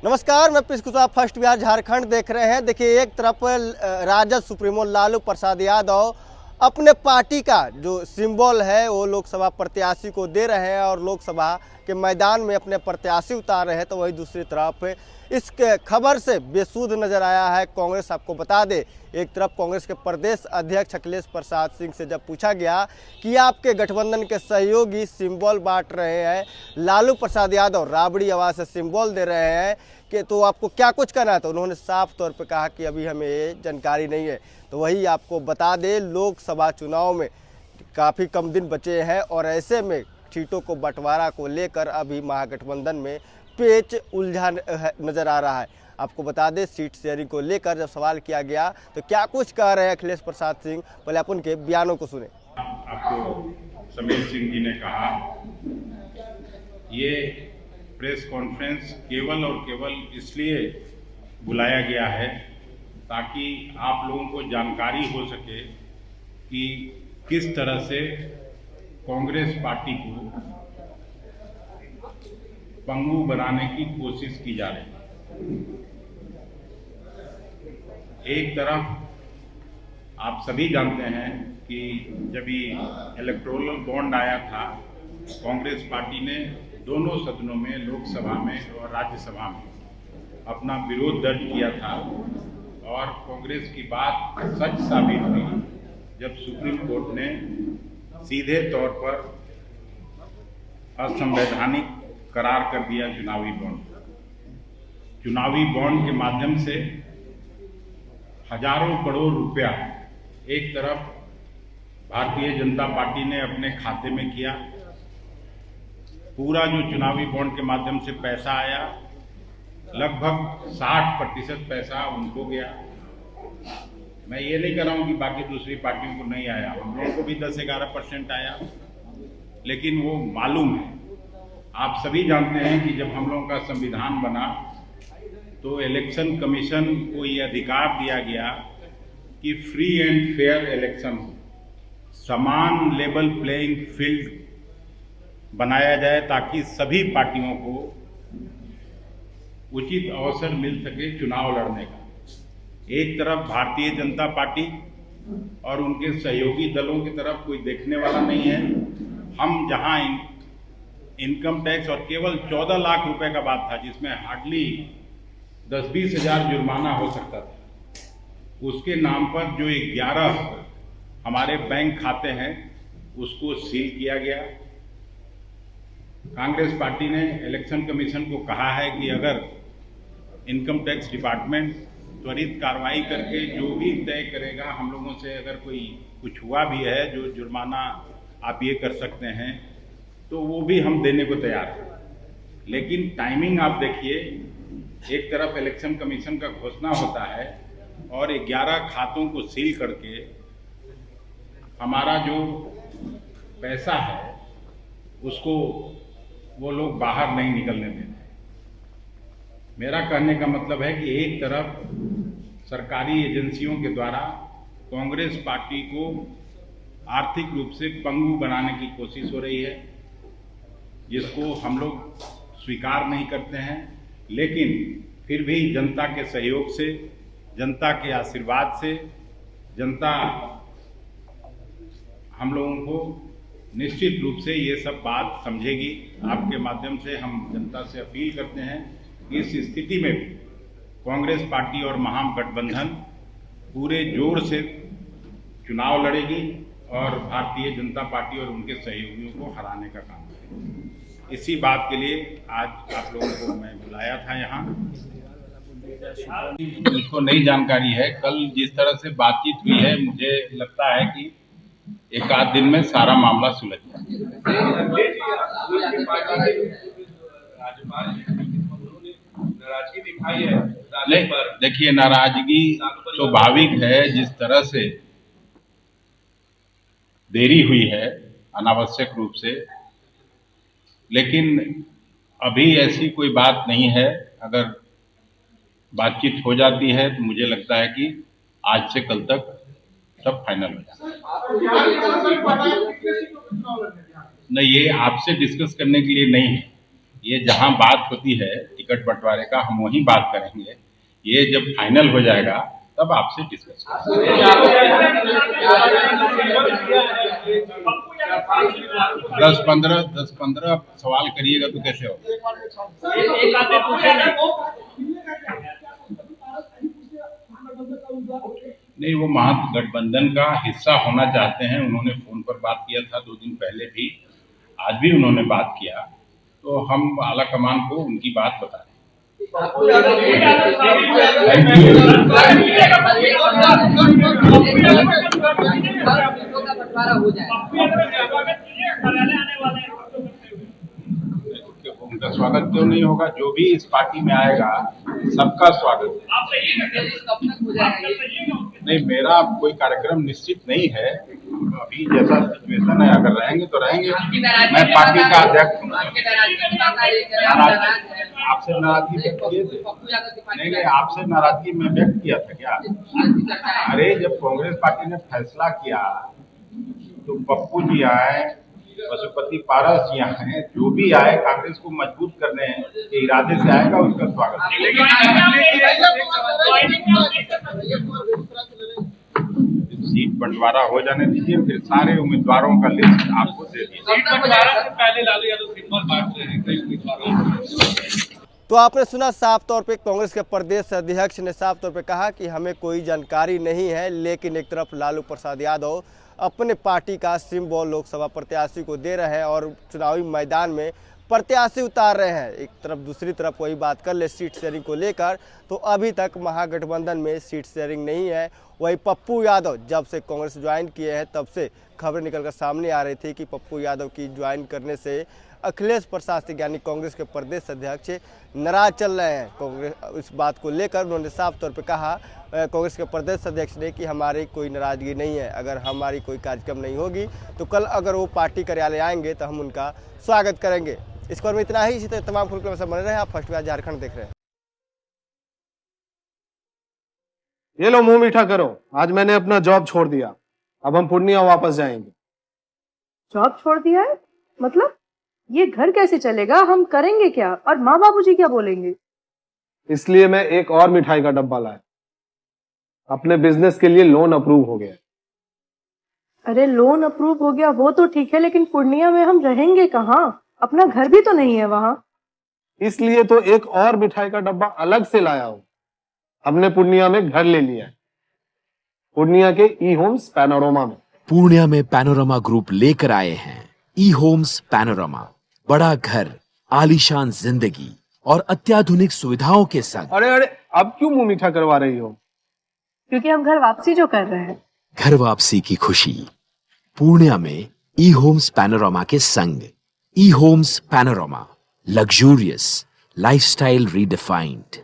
नमस्कार, मैं पीयूष कुशवाहा फर्स्ट बिहार झारखंड देख रहे हैं। देखिए, एक तरफ राजद सुप्रीमो लालू प्रसाद यादव अपने पार्टी का जो सिंबल है वो लोकसभा प्रत्याशी को दे रहे हैं और लोकसभा के मैदान में अपने प्रत्याशी उतार रहे हैं, तो वही दूसरी तरफ इस खबर से बेसुध नजर आया है कांग्रेस। आपको बता दे, एक तरफ कांग्रेस के प्रदेश अध्यक्ष अखिलेश प्रसाद सिंह से जब पूछा गया कि आपके गठबंधन के सहयोगी सिंबल बांट रहे हैं, लालू प्रसाद यादव राबड़ी आवाज से सिंबल दे रहे हैं कि तो आपको क्या कुछ करना है, तो उन्होंने साफ तौर पर कहा कि अभी हमें ये जानकारी नहीं है। तो वही आपको बता दें, लोकसभा चुनाव में काफ़ी कम दिन बचे हैं और ऐसे में सीटों को बंटवारा को लेकर अभी महागठबंधन में पेच उलझा नजर आ रहा है। आपको बता दें, सीट शेयरिंग को लेकर जब सवाल किया गया तो क्या कुछ कह रहे हैं अखिलेश प्रसाद सिंह, पहले अपन के बयानों को सुने। आपको समीर सिंह जी ने कहा, ये प्रेस कॉन्फ्रेंस केवल और केवल इसलिए बुलाया गया है ताकि आप लोगों को जानकारी हो सके कि किस तरह से कांग्रेस पार्टी को पंगु बनाने की कोशिश की जा रही है। एक तरफ आप सभी जानते हैं कि जब ये इलेक्टोरल बॉन्ड आया था, कांग्रेस पार्टी ने दोनों सदनों में, लोकसभा में और राज्यसभा में अपना विरोध दर्ज किया था और कांग्रेस की बात सच साबित हुई जब सुप्रीम कोर्ट ने सीधे तौर पर असंवैधानिक करार कर दिया चुनावी बॉन्ड। चुनावी बॉन्ड के माध्यम से हजारों करोड़ रुपया एक तरफ भारतीय जनता पार्टी ने अपने खाते में किया। पूरा जो चुनावी बॉन्ड के माध्यम से पैसा आया, लगभग 60% पैसा उनको गया। मैं ये नहीं कर रहा हूं कि बाकी दूसरी पार्टियों को नहीं आया, हम लोगों को भी 10-11% आया, लेकिन वो मालूम है। आप सभी जानते हैं कि जब हम लोगों का संविधान बना तो इलेक्शन कमीशन को ये अधिकार दिया गया कि फ्री एंड फेयर इलेक्शन हो, समान लेवल प्लेइंग फील्ड बनाया जाए ताकि सभी पार्टियों को उचित अवसर मिल सके चुनाव लड़ने का। एक तरफ भारतीय जनता पार्टी और उनके सहयोगी दलों की तरफ कोई देखने वाला नहीं है। हम जहां इनकम टैक्स और केवल 14 लाख रुपए का बात था, जिसमें हार्डली 10-20 हजार जुर्माना हो सकता था, उसके नाम पर जो 11 हमारे बैंक खाते हैं उसको सील किया गया। कांग्रेस पार्टी ने इलेक्शन कमीशन को कहा है कि अगर इनकम टैक्स डिपार्टमेंट त्वरित कार्रवाई करके जो भी तय करेगा, हम लोगों से अगर कोई कुछ हुआ भी है जो जुर्माना आप ये कर सकते हैं, तो वो भी हम देने को तैयार हैं। लेकिन टाइमिंग आप देखिए, एक तरफ इलेक्शन कमीशन का घोषणा होता है और 11 खातों को सील करके हमारा जो पैसा है उसको वो लोग बाहर नहीं निकलने देते। मेरा कहने का मतलब है कि एक तरफ सरकारी एजेंसियों के द्वारा कांग्रेस पार्टी को आर्थिक रूप से पंगु बनाने की कोशिश हो रही है, जिसको हम लोग स्वीकार नहीं करते हैं। लेकिन फिर भी जनता के सहयोग से, जनता के आशीर्वाद से, जनता हम लोगों को निश्चित रूप से ये सब बात समझेगी। आपके माध्यम से हम जनता से अपील करते हैं कि इस स्थिति में भी कांग्रेस पार्टी और महागठबंधन पूरे जोर से चुनाव लड़ेगी और भारतीय जनता पार्टी और उनके सहयोगियों को हराने का काम करेगी। इसी बात के लिए आज आप लोगों को मैं बुलाया था यहाँ। मुझको नई जानकारी है, कल जिस तरह से बातचीत हुई है, मुझे लगता है कि एक आध दिन में सारा मामला सुलझ जाएगा। देखिए, नाराजगी स्वाभाविक है, जिस तरह से देरी हुई है अनावश्यक रूप से, लेकिन अभी ऐसी कोई बात नहीं है। अगर बातचीत हो जाती है तो मुझे लगता है कि आज से कल तक सब फाइनल हो जाएगा। नहीं, ये आपसे डिस्कस करने के लिए नहीं है, ये जहां बात होती है टिकट बंटवारे का, हम वहीं बात करेंगे। ये जब फाइनल हो जाएगा तब आपसे डिस्कस करेंगे। 10-15 सवाल करिएगा तो कैसे होगा? नहीं, वो महागठबंधन का हिस्सा होना चाहते हैं। उन्होंने फोन पर बात किया था 2 दिन पहले भी, आज भी उन्होंने बात किया, तो हम आला कमान को उनकी बात बता रहे उनका स्वागत क्यों नहीं होगा? जो भी इस पार्टी में आएगा सबका स्वागत है। नहीं, मेरा कोई कार्यक्रम निश्चित नहीं है। अभी जैसा सिचुएशन है, अगर रहेंगे तो रहेंगे। मैं पार्टी का अध्यक्ष हूँ। आपसे नाराजगी व्यक्त किए थे? नहीं, आपसे नाराजगी मैं व्यक्त किया था क्या? अरे, जब कांग्रेस पार्टी ने फैसला किया तो पप्पू जी आए, पशुपति पारस जी आए, जो भी आए कांग्रेस को मजबूत करने के इरादे से आएगा, उसका स्वागत। सीट बंटवारा हो जाने दीजिए, फिर सारे उम्मीदवारों का लिस्ट आपको दे दीजिए। तो आपने सुना, साफ तौर पे कांग्रेस के प्रदेश अध्यक्ष ने साफ तौर पे कहा कि हमें कोई जानकारी नहीं है, लेकिन एक तरफ लालू प्रसाद यादव अपने पार्टी का सिंबल लोकसभा प्रत्याशी को दे रहे हैं और चुनावी मैदान में प्रत्याशी उतार रहे हैं। एक तरफ दूसरी तरफ वही बात कर ले सीट शेयरिंग को लेकर, तो अभी तक महागठबंधन में सीट शेयरिंग नहीं है। वही पप्पू यादव जब से कांग्रेस ज्वाइन किए हैं तब से खबरें निकलकर सामने आ रही थी कि पप्पू यादव की ज्वाइन करने से अखिलेश प्रसाद सिंह यानी कांग्रेस के प्रदेश अध्यक्ष नाराज चल रहे हैं। कांग्रेस इस बात को लेकर उन्होंने साफ तौर पर कहा, कांग्रेस के प्रदेश अध्यक्ष ने, कि हमारी कोई नाराजगी नहीं है। अगर हमारी कोई कार्यक्रम नहीं होगी तो कल अगर वो पार्टी कार्यालय आएंगे तो हम उनका स्वागत करेंगे। इस खबर में इतना ही। इसी तरह तमाम खुलकर से बने रहे। आप फर्स्ट बिहार झारखंड देख रहे हैं। ये लो, मुंह मीठा करो। आज मैंने अपना जॉब छोड़ दिया, अब हम पूर्णिया वापस जाएंगे। जॉब छोड़ दिया है? मतलब ये घर कैसे चलेगा? हम करेंगे क्या? और माँ बाबूजी क्या बोलेंगे? इसलिए मैं एक और मिठाई का डब्बा लाया। अपने बिजनेस के लिए लोन अप्रूव हो गया। अरे लोन अप्रूव हो गया वो तो ठीक है, लेकिन पूर्णिया में हम रहेंगे कहाँ? अपना घर भी तो नहीं है वहाँ। इसलिए तो एक और मिठाई का डब्बा अलग से लाया हूँ। हमने पूर्णिया में घर ले लिया है, पूर्णिया के ई होम्स पैनोरमा में। पूर्णिया में पैनोरमा ग्रुप लेकर आए हैं ई होम्स पैनोरमा। बड़ा घर, आलीशान जिंदगी और अत्याधुनिक सुविधाओं के संग। अरे अब क्यों मुंह मीठा करवा रही हो? क्योंकि हम घर वापसी जो कर रहे हैं। घर वापसी की खुशी पूर्णिया में ई होम्स पैनोरमा के संग। E homes panorama, luxurious lifestyle redefined.